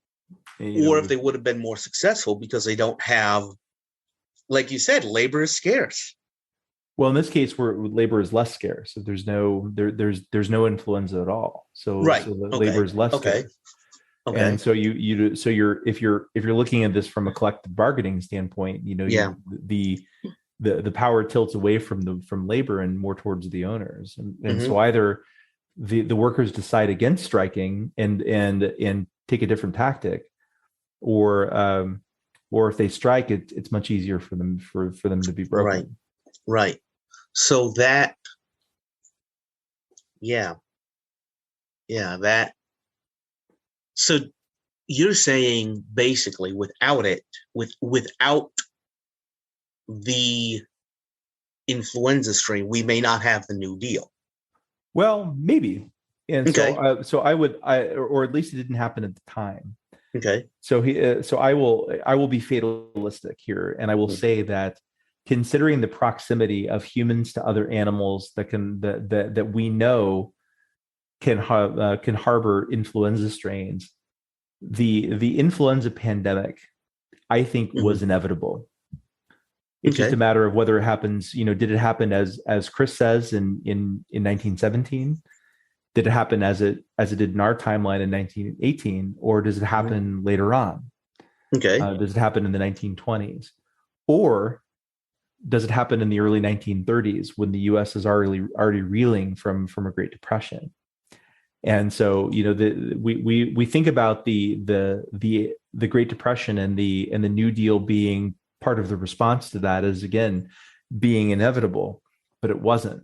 Or if they would have been more successful because they don't have, like you said, labor is scarce. Well, in this case, where labor is less scarce, if there's no influenza at all, so right. So the labor is less scarce. Okay. And so if you're looking at this from a collective bargaining standpoint, the power tilts away from labor and more towards the owners, and so either the workers decide against striking and take a different tactic, or if they strike, it's much easier for them to be broken. Right. So that, that. So you're saying basically without the influenza strain, we may not have the New Deal. Well, maybe. And okay. Or at least it didn't happen at the time. Okay. So I will be fatalistic here, and I will say that, considering the proximity of humans to other animals that we know can harbor influenza strains, the influenza pandemic, I think, was inevitable. It's just a matter of whether it happens. Did it happen as Chris says in 1917? Did it happen as it did in our timeline in 1918, or does it happen later on? Okay. Does it happen in the 1920s, or does it happen in the early 1930s when the U.S. is already reeling from a Great Depression? And so, we think about the Great Depression and the New Deal being part of the response to that as, again, being inevitable, but it wasn't.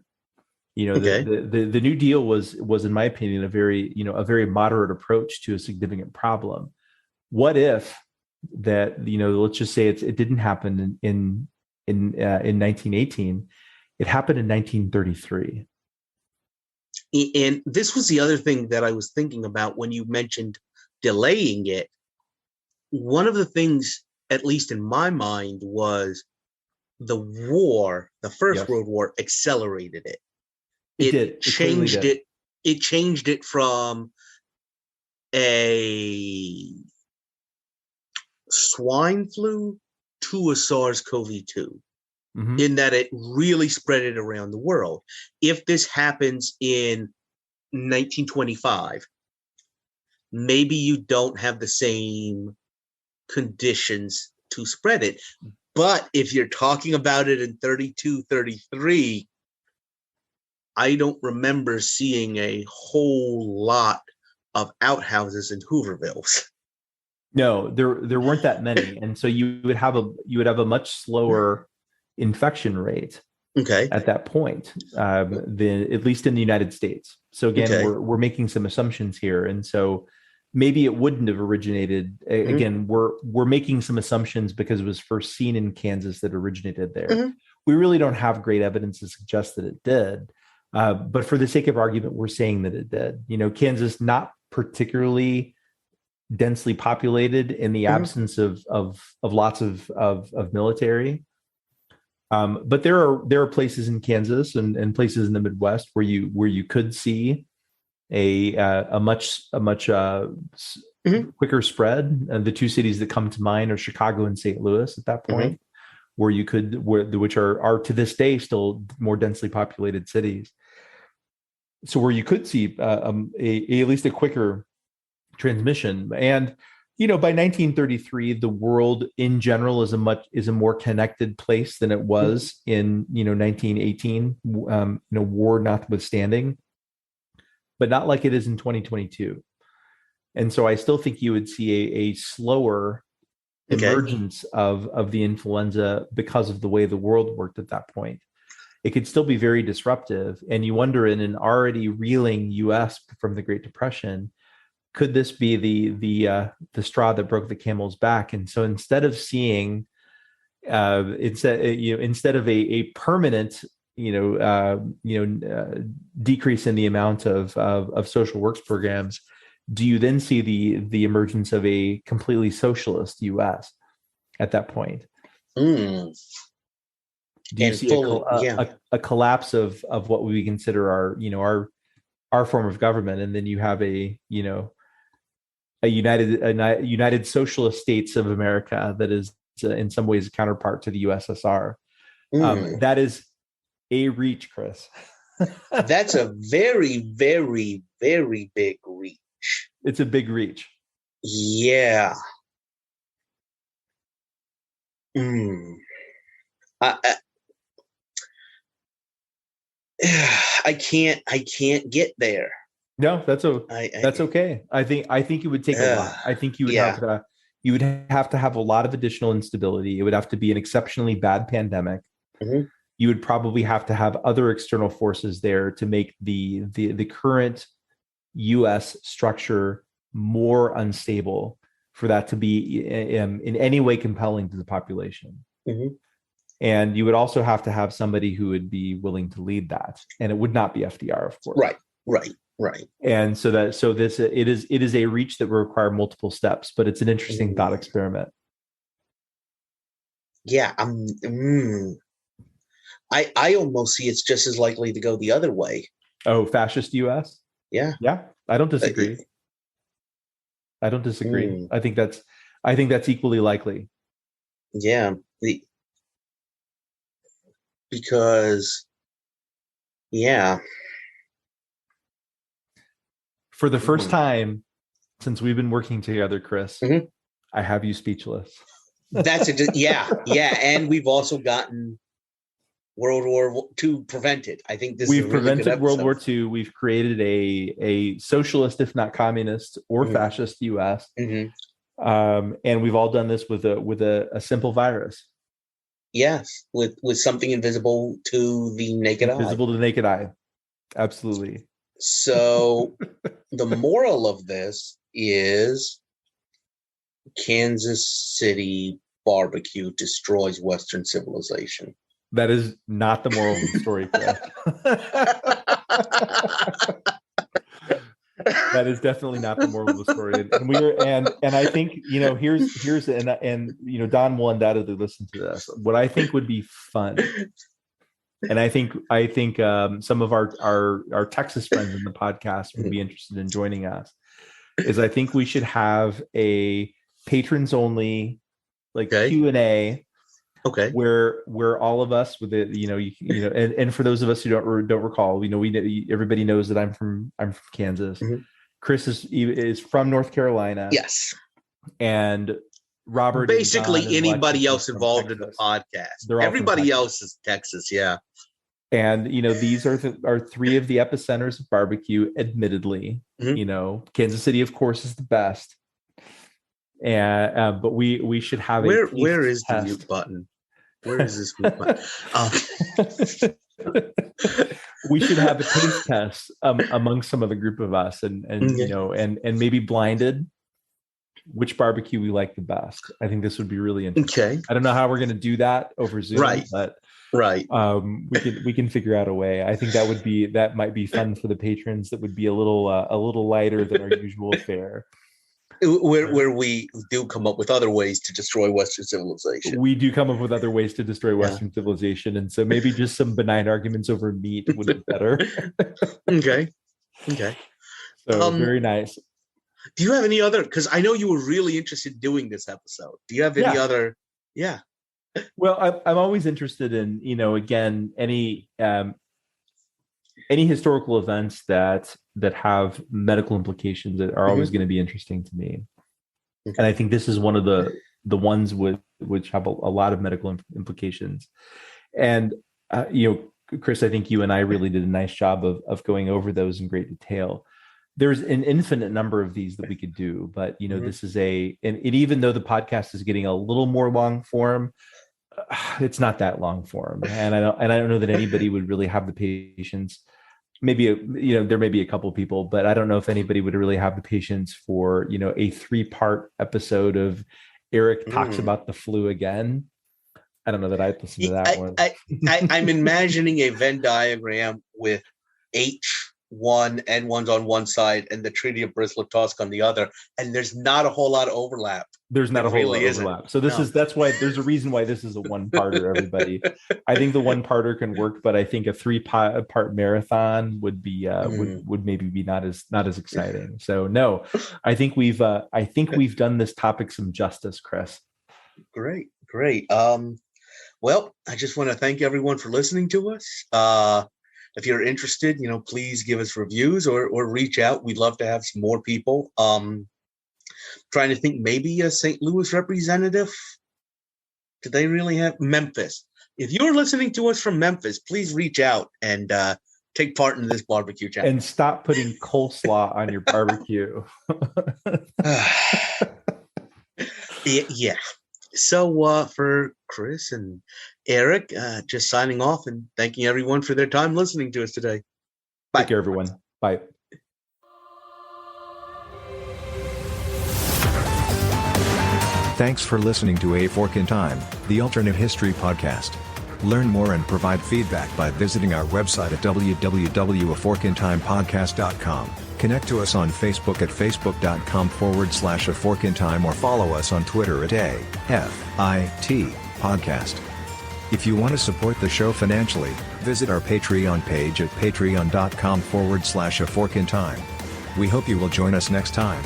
The New Deal was, in my opinion, a very moderate approach to a significant problem. What if that, let's just say it didn't happen in 1918, it happened in 1933. And this was the other thing that I was thinking about when you mentioned delaying it. One of the things, at least in my mind, was the war, the First World War, accelerated it. It changed it. It changed it from a swine flu to a SARS-CoV-2, in that it really spread it around the world. If this happens in 1925, maybe you don't have the same conditions to spread it. But if you're talking about it in 32, 33, I don't remember seeing a whole lot of outhouses in Hoovervilles. No, there weren't that many, and so you would have a much slower infection rate Okay. at that point, at least in the United States. So again, Okay. we're making some assumptions here, and so maybe it wouldn't have originated. Again, we're making some assumptions because it was first seen in Kansas that originated there. Mm-hmm. We really don't have great evidence to suggest that it did, but for the sake of argument, we're saying that it did. Kansas not particularly densely populated in the absence of lots of military. But there are places in Kansas and places in the Midwest where you could see a much quicker spread. The two cities that come to mind are Chicago and St. Louis at that point, which are to this day still more densely populated cities. So where you could see at least a quicker transmission. And by 1933, the world in general is a more connected place than it was in 1918, war notwithstanding, but not like it is in 2022. And so I still think you would see a slower emergence of the influenza because of the way the world worked at that point. It could still be very disruptive, and you wonder, in an already reeling U.S. from the Great Depression, could this be the straw that broke the camel's back? And so instead of seeing instead of a permanent decrease in the amount of social works programs, do you then see the emergence of a completely socialist U.S. at that point? Do you see a collapse of what we consider our form of government, and then you have a United Socialist States of America that is in some ways a counterpart to the USSR? That is a reach, Chris. That's a very, very, very big reach. It's a big reach. Yeah. I can't get there. No, that's okay. I think it would take a lot. I think you would have to have a lot of additional instability. It would have to be an exceptionally bad pandemic. You would probably have to have other external forces there to make the current U.S. structure more unstable for that to be in any way compelling to the population. And you would also have to have somebody who would be willing to lead that, and it would not be FDR, of course. Right. And it is a reach that will require multiple steps, but it's an interesting thought experiment. Yeah, I almost see it's just as likely to go the other way. Oh, fascist U.S. Yeah. I don't disagree. I think that's equally likely. Yeah, because for the first time since we've been working together, Chris, I have you speechless. That's it. Yeah. And we've also gotten World War II prevented. I think we've prevented World War II. We've created a socialist, if not communist or fascist U.S. And we've all done this with a simple virus. Yes, with something invisible to the naked eye. Invisible to the naked eye. Absolutely. So the moral of this is Kansas City barbecue destroys Western civilization. That is not the moral of the story, Chris. That is definitely not the moral of the story. And I think, here's and Don will undoubtedly listen to this. What I think would be fun, and I think some of our Texas friends in the podcast would be interested in joining us, is I think we should have a patrons only Q&A. Okay. Where all of us with it, and for those of us who don't recall, everybody knows that I'm from Kansas. Chris is from North Carolina. Yes. And Robert, basically anybody else involved in the podcast. Everybody else is Texas. Yeah. And these are three of the epicenters of barbecue. Admittedly, Kansas City, of course, is the best. And but we should have where is the mute button? Where is this mute button? We should have a taste test among some of the group of us, and you know, and maybe blinded which barbecue we like the best. I think this would be really interesting. Okay. I don't know how we're going to do that over Zoom, but we can figure out a way. I think that might be fun for the patrons. That would be a little lighter than our usual fare. Where we do come up with other ways to destroy Western civilization. We do come up with other ways to destroy Western civilization, and so maybe just some benign arguments over meat would be better. Okay. So very nice. Do you have any other? Because I know you were really interested in doing this episode. Do you have any other? Yeah. Well, I'm always interested in, you know, again, any historical events that have medical implications that are always going to be interesting to me. Okay. And I think this is one of the ones which have a lot of medical implications. And, you know, Chris, I think you and I really did a nice job of going over those in great detail. There's an infinite number of these that we could do, but, you know, this is and even though the podcast is getting a little more long form, it's not that long form. And I don't know that anybody would really have the patience. Maybe, you know, there may be a couple of people, but I don't know if anybody would really have the patience for, you know, a 3-part episode of Eric talks about the flu again. I don't know that I'd listen to that one. I'm imagining a Venn diagram with H1N1's on one side and the Treaty of Brest-Litovsk on the other, and there's not a whole lot of overlap. There's not a whole lot of overlap. So that's why there's a reason why this is a 1-parter, everybody. I think the 1-parter can work, but I think a 3-part marathon would be would maybe be not as exciting. So no, I think we've done this topic some justice, Chris. Great. Well, I just want to thank everyone for listening to us. If you're interested, you know, please give us reviews or reach out. We'd love to have some more people. Trying to think, maybe a St. Louis representative. Do they really have Memphis? If you're listening to us from Memphis, please reach out and take part in this barbecue challenge. And stop putting coleslaw on your barbecue. Yeah. So for Chris and Eric, just signing off and thanking everyone for their time listening to us today. Bye. Take care, everyone. Bye. Thanks for listening to A Fork in Time, the alternate history podcast. Learn more and provide feedback by visiting our website at www.aforkintimepodcast.com. Connect to us on Facebook at facebook.com/aforkintime or follow us on Twitter at AFIT Podcast. If you want to support the show financially, visit our Patreon page at patreon.com/aforkintime. We hope you will join us next time.